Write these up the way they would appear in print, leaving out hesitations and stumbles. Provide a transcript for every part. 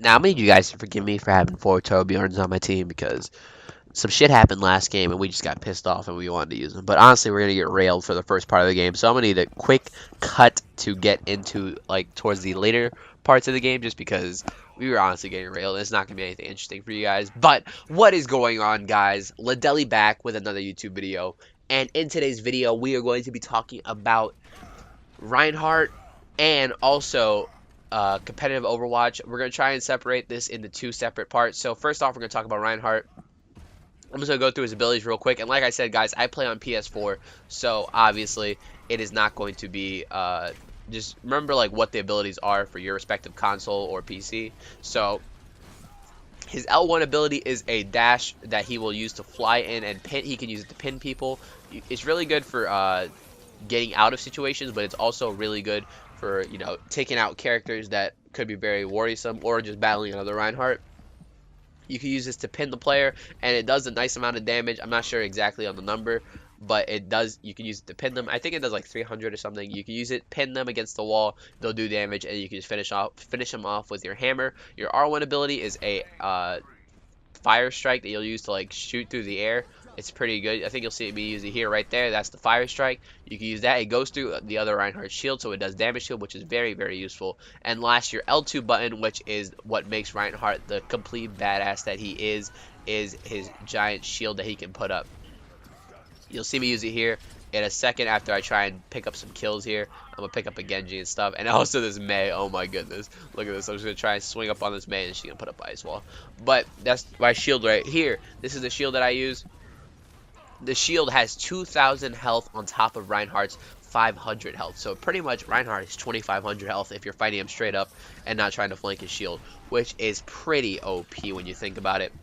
Now, I'm gonna need you guys to forgive me for having 4 Torbjorns on my team because some shit happened last game and we just got pissed off and we wanted to use them. But honestly, we're gonna get railed for the first part of the game, so I'm gonna need a quick cut to get into like towards the later parts of the game, just because we were honestly getting railed. It's not gonna be anything interesting for you guys. But what is going on, guys? Ladeli back with another YouTube video, and in today's video, we are going to be talking about Reinhardt and also competitive Overwatch. We're going to try and separate this into two separate parts. So first off, we're going to talk about Reinhardt. I'm just going to go through his abilities real quick. And like I said, guys, I play on PS4, so obviously it is not going to be just remember like what the abilities are for your respective console or PC. So his L1 ability is a dash that he will use to fly in and pin. He can use it to pin people. It's really good for getting out of situations, but it's also really good for, you know, taking out characters that could be very worrisome or just battling another Reinhardt. You can use this to pin the player, and it does a nice amount of damage. I'm not sure exactly on the number, but it does. You can use it to pin them. I think it does like 300 or something. You can use it, pin them against the wall. They'll do damage, and you can just finish them off with your hammer. Your R1 ability is a fire strike that you'll use to like shoot through the air. It's pretty good. I think you'll see me use it here right there. That's the fire strike. You can use that. It goes through the other Reinhardt shield, so it does damage shield, which is very, very useful. And last, your L2 button, which is what makes Reinhardt the complete badass that he is his giant shield that he can put up. You'll see me use it here in a second after I try and pick up some kills here. I'm going to pick up a Genji and stuff. And also this Mei. Oh my goodness. Look at this. I'm just going to try and swing up on this Mei and she's going to put up ice wall. But that's my shield right here. This is the shield that I use. The shield has 2,000 health on top of Reinhardt's 500 health. So pretty much Reinhardt is 2,500 health if you're fighting him straight up and not trying to flank his shield, which is pretty OP when you think about it.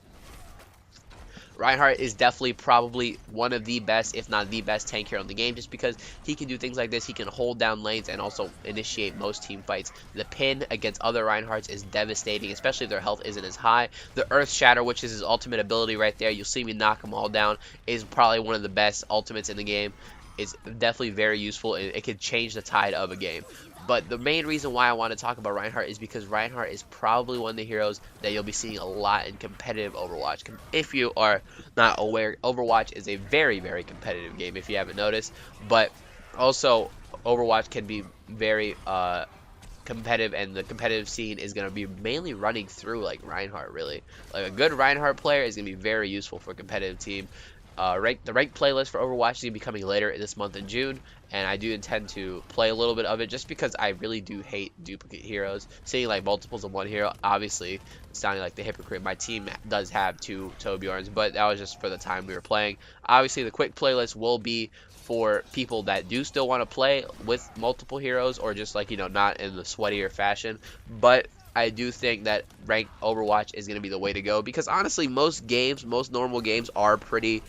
Reindhart is definitely probably one of the best, if not the best tank hero in the game, just because he can do things like this. He can hold down lanes and also initiate most team fights. The pin against other Reinhardts is devastating, especially if their health isn't as high. The Earth Shatter, which is his ultimate ability right there, you'll see me knock them all down, is probably one of the best ultimates in the game. It's definitely very useful, and it can change the tide of a game. But the main reason why I want to talk about Reindhart is because Reindhart is probably one of the heroes that you'll be seeing a lot in competitive Overwatch. If you are not aware, Overwatch is a very, very competitive game if you haven't noticed. But also, Overwatch can be very competitive, and the competitive scene is going to be mainly running through like Reindhart, really. Like a good Reindhart player is going to be very useful for a competitive team. The ranked playlist for Overwatch is going to be coming later this month in June, and I do intend to play a little bit of it just because I really do hate duplicate heroes. Seeing like multiples of one hero, obviously sounding like the hypocrite, my team does have 2 Torbjorns, but that was just for the time we were playing. Obviously the quick playlist will be for people that do still want to play with multiple heroes, or just like, you know, not in the sweatier fashion, but I do think that ranked Overwatch is going to be the way to go, because honestly most normal games are pretty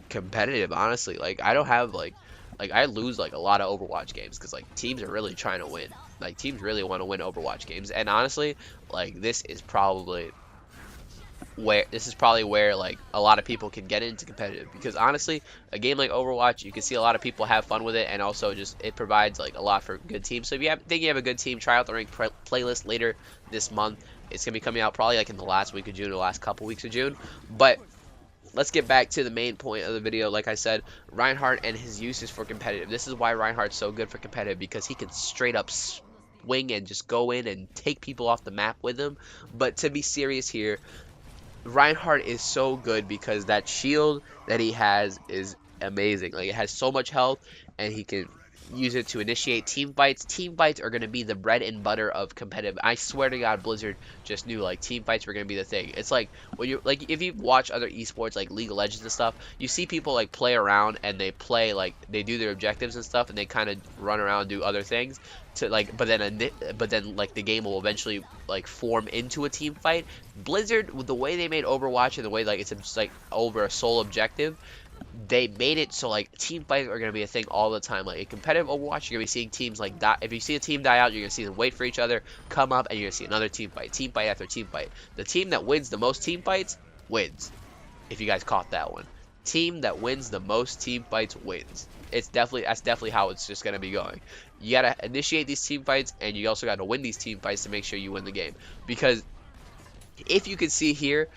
competitive, honestly. Like I don't have like I lose like a lot of Overwatch games because like teams are really trying to win. Like teams really want to win Overwatch games, and honestly, like this is probably where like a lot of people can get into competitive, because honestly a game like Overwatch, you can see a lot of people have fun with it, and also just it provides like a lot for good teams. So if you think you have a good team, try out the ranked playlist later this month. It's gonna be coming out probably like in the last week of June or the last couple weeks of June. But let's get back to the main point of the video. Like I said, Reindhart and his uses for competitive. This is why Reinhardt's so good for competitive, because he can straight up swing and just go in and take people off the map with him. But to be serious here, Reinhardt is so good because that shield that he has is amazing. Like it has so much health, and he can use it to initiate team fights. Team fights are going to be the bread and butter of competitive. I swear to God, Blizzard just knew like team fights were going to be the thing. It's like when you're like, if you watch other esports like League of Legends and stuff, you see people like play around and they play like they do their objectives and stuff, and they kind of run around and do other things to like, but then like the game will eventually like form into a team fight. Blizzard, with the way they made Overwatch and the way like it's just like over a sole objective, they made it so like team fights are going to be a thing all the time. Like in competitive Overwatch, you're going to be seeing teams like die. If you see a team die out, you're going to see them wait for each other, come up, and you're going to see another team fight after team fight. The team that wins the most team fights wins, if you guys caught that one. team that wins the most team fights wins. That's definitely how it's just gonna be going. You gotta initiate these team fights, and you also gotta win these team fights to make sure you win the game. Because if you can see here,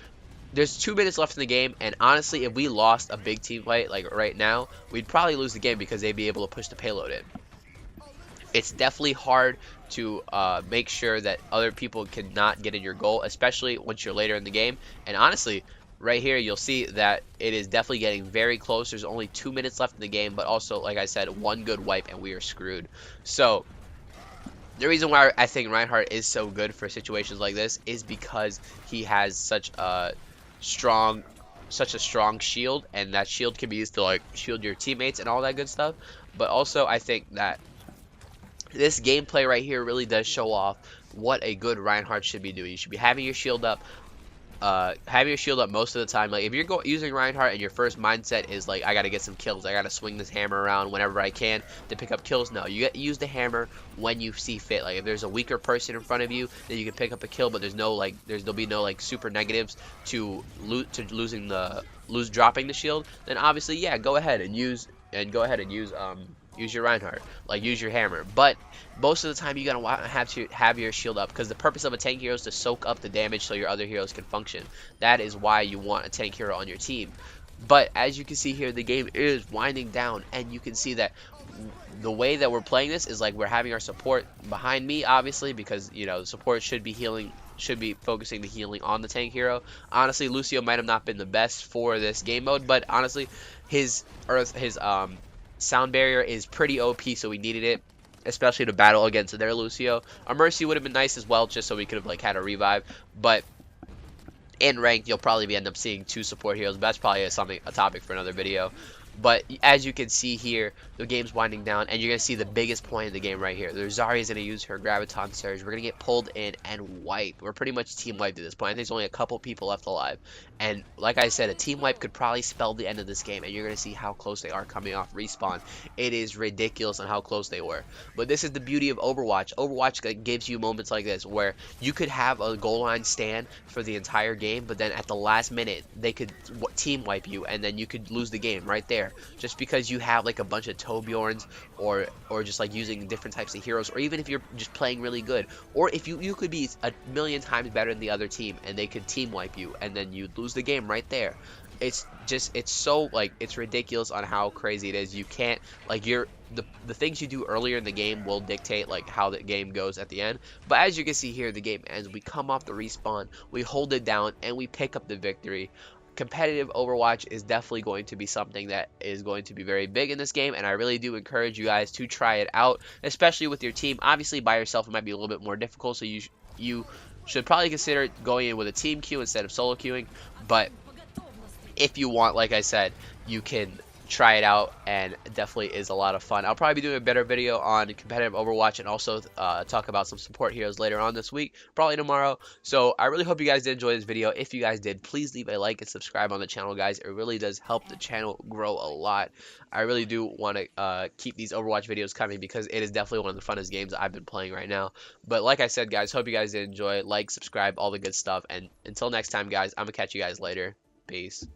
there's 2 minutes left in the game, and honestly, if we lost a big team fight like right now, we'd probably lose the game because they'd be able to push the payload in. It's definitely hard to make sure that other people cannot get in your goal, especially once you're later in the game. And honestly, right here, you'll see that it is definitely getting very close. There's only 2 minutes left in the game, but also, like I said, one good wipe and we are screwed. So the reason why I think Reindhart is so good for situations like this is because he has strong such a strong shield, and that shield can be used to like shield your teammates and all that good stuff. But also, I think that this gameplay right here really does show off what a good Reindhart should be doing. You should be having your shield up, most of the time. Like if you're using Reindhart and your first mindset is like, I gotta get some kills, I gotta swing this hammer around whenever I can to pick up kills. No, you use the hammer when you see fit. Like if there's a weaker person in front of you, then you can pick up a kill, but there'll be no like super negatives to dropping the shield. Then obviously, yeah, go ahead and use use your Reindhart, like use your hammer. But most of the time you're gonna have to have your shield up, because the purpose of a tank hero is to soak up the damage so your other heroes can function. That is why you want a tank hero on your team. But as you can see here, the game is winding down, and you can see that the way that we're playing this is like we're having our support behind me, obviously, because you know support should be healing, should be focusing the healing on the tank hero. Honestly, Lucio might have not been the best for this game mode, but honestly, his sound barrier is pretty OP, so we needed it, especially to battle against their Lucio. A Mercy would have been nice as well, just so we could have like had a revive. But in ranked, you'll probably end up seeing 2 support heroes. But that's probably a topic for another video. But as you can see here, the game's winding down, and you're going to see the biggest point in the game right here. The Zarya is going to use her Graviton Surge. We're going to get pulled in and wipe. We're pretty much team wiped at this point. I think there's only a couple people left alive. And like I said, a team wipe could probably spell the end of this game, and you're going to see how close they are coming off respawn. It is ridiculous on how close they were. But this is the beauty of Overwatch. Overwatch gives you moments like this where you could have a goal line stand for the entire game, but then at the last minute, they could team wipe you, and then you could lose the game right there. Just because you have like a bunch of Torbjorns, or just like using different types of heroes, or even if you're just playing really good, or if you could be a million times better than the other team and they could team wipe you, and then you'd lose the game right there. It's so like, it's ridiculous on how crazy it is. You can't like, the things you do earlier in the game will dictate like how the game goes at the end. But as you can see here, the game ends, we come off the respawn, we hold it down, and we pick up the victory. Competitive Overwatch is definitely going to be something that is going to be very big in this game, and I really do encourage you guys to try it out, especially with your team. Obviously by yourself it might be a little bit more difficult, so you should probably consider going in with a team queue instead of solo queuing. But if you want, like I said, you can try it out, and it definitely is a lot of fun. I'll probably be doing a better video on competitive Overwatch, and also talk about some support heroes later on this week, probably tomorrow. So I really hope you guys did enjoy this video. If you guys did, please leave a like and subscribe on the channel, guys. It really does help the channel grow a lot. I really do want to keep these Overwatch videos coming, because it is definitely one of the funnest games I've been playing right now. But like I said, guys, hope you guys did enjoy. Like, subscribe, all the good stuff, and until next time, guys, I'm gonna catch you guys later. Peace.